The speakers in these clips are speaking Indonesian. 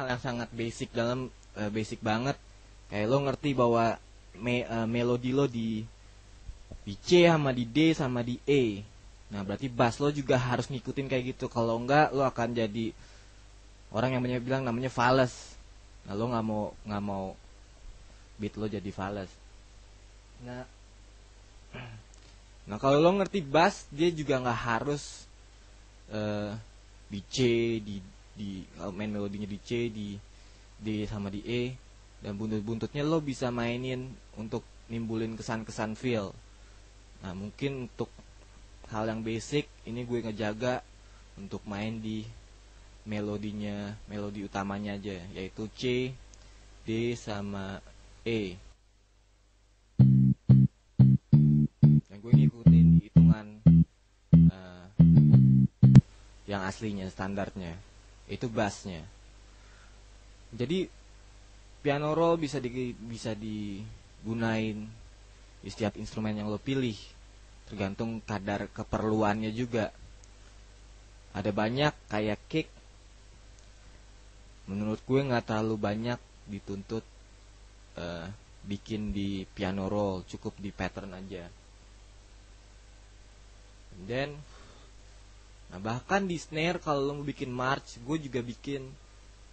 hal yang sangat basic banget. Kayak lo ngerti bahwa melodi lo di C sama di D sama di E. Nah berarti bass lo juga harus ngikutin kayak gitu. Kalau enggak lo akan jadi orang yang bilang namanya fales. Nah lo nggak mau beat lo jadi fales. Nah kalau lo ngerti bass, dia juga nggak harus di C, di main melodinya di C, di D sama di E, dan buntut-buntutnya lo bisa mainin untuk nimbulin kesan-kesan feel. Nah mungkin untuk hal yang basic ini gue ngejaga untuk main di melodi utamanya aja, yaitu C, D sama E. Dan gue ngikutin hitungan yang aslinya, standarnya, itu bassnya. Jadi piano roll bisa digunain di setiap instrumen yang lo pilih, tergantung kadar keperluannya juga. Ada banyak kayak kick, menurut gue nggak terlalu banyak dituntut bikin di piano roll, cukup di pattern aja. Dan bahkan di snare kalau lo mau bikin march, gue juga bikin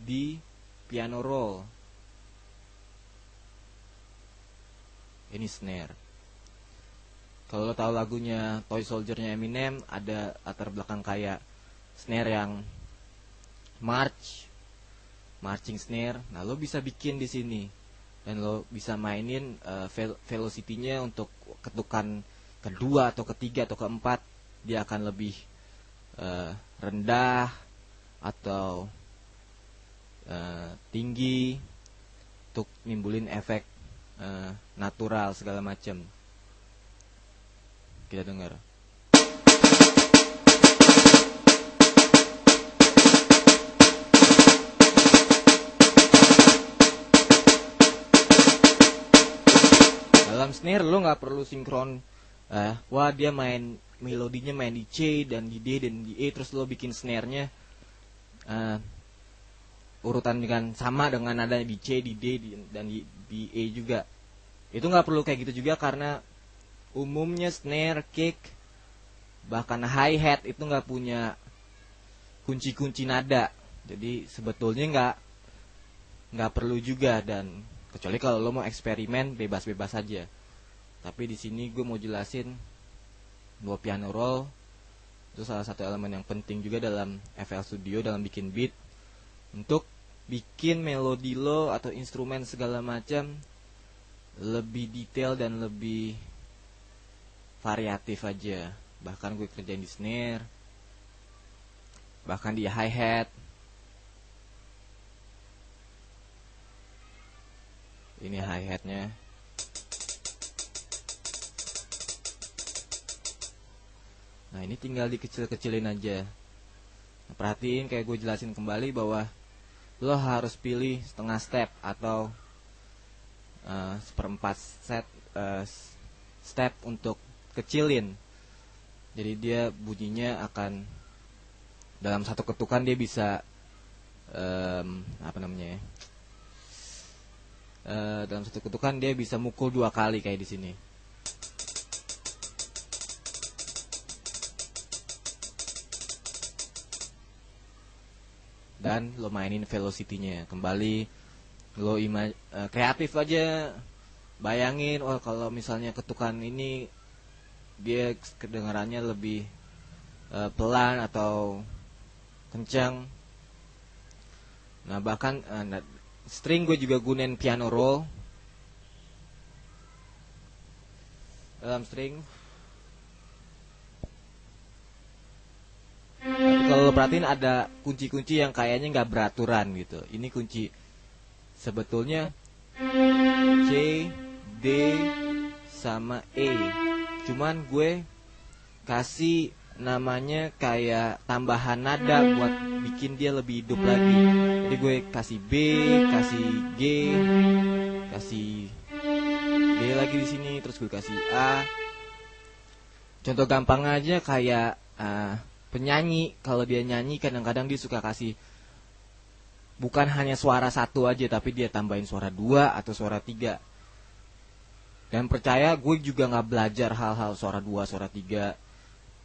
di piano roll. Ini snare. Kalau lo tahu lagunya Toy Soldier-nya Eminem, ada latar belakang kayak snare yang marching snare. Nah, lo bisa bikin di sini. Dan lo bisa mainin velocity-nya untuk ketukan kedua atau ketiga atau keempat, dia akan lebih rendah atau tinggi untuk nimbulin efek natural segala macam. Kita dengar. Dalam snare lo nggak perlu sinkron. Wah dia melodinya main di C dan di D dan di E, terus lo bikin snare-nya urutan sama dengan nadanya di C, di D, dan di E juga. Itu nggak perlu kayak gitu juga, karena umumnya snare, kick, bahkan hi-hat itu nggak punya kunci-kunci nada. Jadi sebetulnya nggak perlu juga, dan kecuali kalau lo mau eksperimen bebas-bebas aja. Tapi di sini gue mau jelasin bahwa piano roll itu salah satu elemen yang penting juga dalam FL Studio, dalam bikin beat, untuk bikin melodi lo atau instrumen segala macam lebih detail dan lebih variatif aja. Bahkan gue kerjain di snare, bahkan di hi-hat. Ini hi-hatnya. Nah ini tinggal dikecil-kecilin aja. Nah, perhatiin kayak gue jelasin kembali bahwa lo harus pilih setengah step atau seperempat step untuk kecilin. Jadi dia bunyinya akan dalam satu ketukan dia bisa dalam satu ketukan dia bisa mukul 2 kali kayak di sini. Dan lo mainin velocity-nya. Kembali lo kreatif aja. Bayangin, kalau misalnya ketukan ini dia kedengarannya lebih pelan atau kencang. Nah bahkan string gue juga gunain piano roll. Dalam string, kalau lo perhatiin ada kunci-kunci yang kayaknya nggak beraturan gitu. Ini kunci sebetulnya C, D, sama E. Cuman gue kasih namanya kayak tambahan nada buat bikin dia lebih hidup lagi. Jadi gue kasih B, kasih G, kasih D lagi di sini, terus gue kasih A. Contoh gampang aja kayak penyanyi, kalau dia nyanyi kadang-kadang dia suka kasih bukan hanya suara satu aja, tapi dia tambahin suara dua atau suara tiga. Dan percaya gue juga nggak belajar hal-hal suara dua, suara tiga,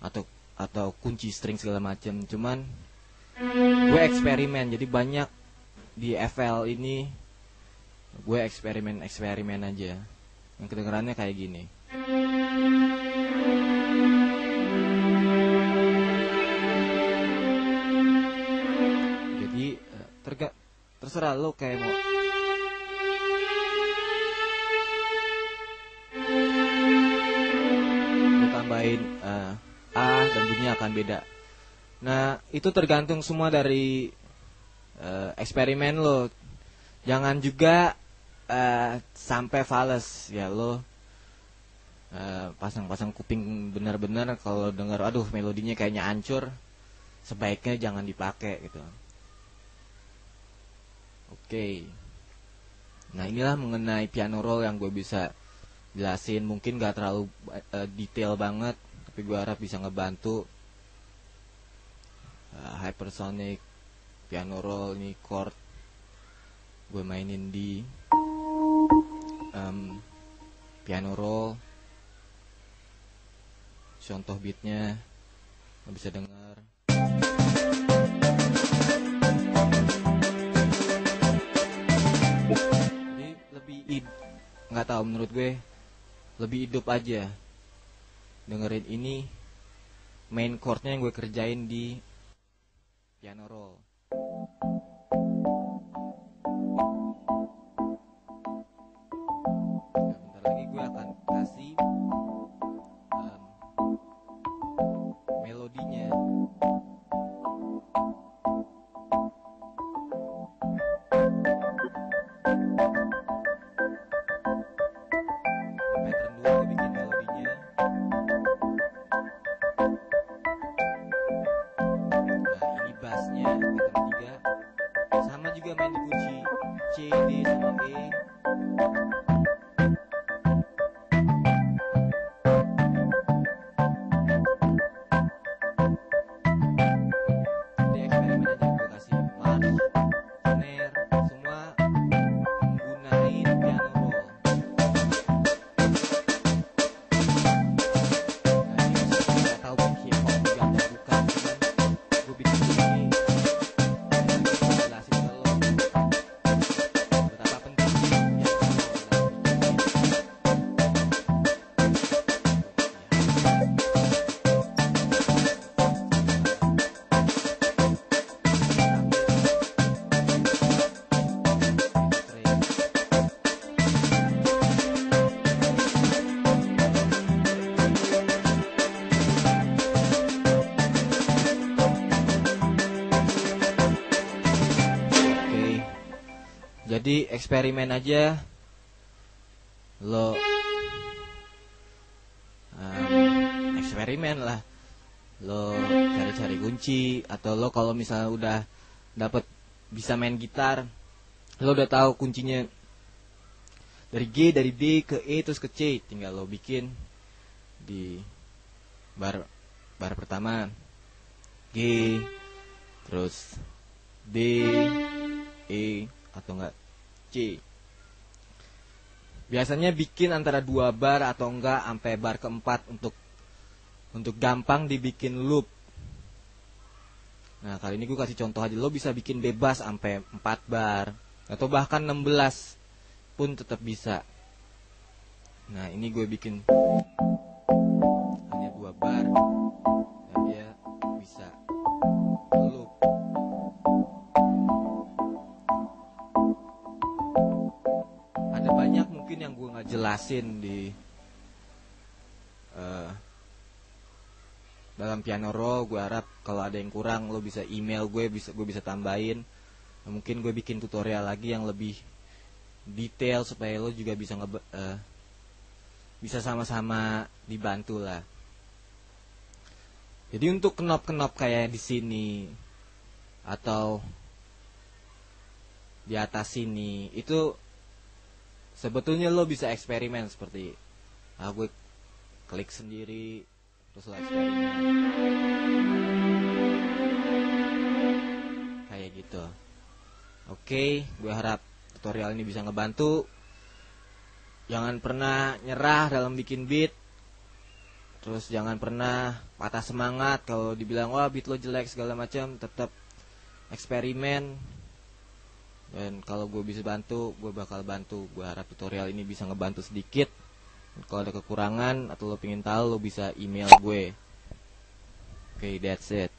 atau kunci string segala macam. Cuman gue eksperimen. Jadi banyak di FL ini gue eksperimen aja. Yang kedengarannya kayak gini. Jadi terserah lo kayak mau tambahin A dan bunyinya akan beda. Nah, itu tergantung semua dari eksperimen lo. Jangan juga sampai fales ya lo pasang-pasang kuping benar-benar kalau dengar aduh melodinya kayaknya hancur, sebaiknya jangan dipakai gitu. Oke. Nah, inilah mengenai piano roll yang gue bisa jelasin. Mungkin gak terlalu detail banget, tapi gue harap bisa ngebantu. Hypersonic piano roll ini chord gue mainin di piano roll. Contoh beatnya lo bisa dengar. Jadi lebih nggak tahu, menurut gue lebih hidup aja dengerin ini. Main chordnya yang gue kerjain di piano roll. Nah, bentar lagi gue akan kasih melodinya. Pattern 2 gue bikin melodinya. Nah, ini bassnya pattern 3. Sama juga main di kunci C, D, sama E. Jadi eksperimen aja, gue kasih march, snare, semua menggunain piano roll. Nah, ini nggak tahu hip hop juga atau bukan, cuman gue bikin ini jelasin ke lo betapa pentingnya piano roll dalam bikin beat. Oke, jadi eksperimen aja lo, eksperimen lah lo, cari-cari kunci, atau lo kalau misalnya udah dapet bisa main gitar, lo udah tahu kuncinya dari G, dari D ke E terus ke C, tinggal lo bikin di bar pertama G, terus D, E, atau enggak C. Biasanya bikin antara 2 bar atau enggak sampai bar keempat untuk gampang dibikin loop. Nah, kali ini gue kasih contoh aja, lo bisa bikin bebas sampai 4 bar atau bahkan 16 pun tetap bisa. Nah, ini gue bikin hanya 2 bar dan dia bisa loop. Ada banyak mungkin yang gue nggak jelasin di dalam piano roll. Gue harap kalau ada yang kurang lo bisa email gue bisa tambahin. Nah, mungkin gue bikin tutorial lagi yang lebih detail supaya lo juga bisa bisa sama-sama dibantu lah. Jadi untuk knop-knop kayak di sini atau di atas sini itu sebetulnya lo bisa eksperimen seperti gue klik sendiri terus lo eksperimen kayak gitu. Oke, gue harap tutorial ini bisa ngebantu. Jangan pernah nyerah dalam bikin beat. Terus jangan pernah patah semangat kalau dibilang wah beat lo jelek segala macam, tetap eksperimen. Dan kalau gue bisa bantu, gue bakal bantu. Gue harap tutorial ini bisa ngebantu sedikit. Kalau ada kekurangan atau lo pengen tahu, lo bisa email gue. Oke, that's it.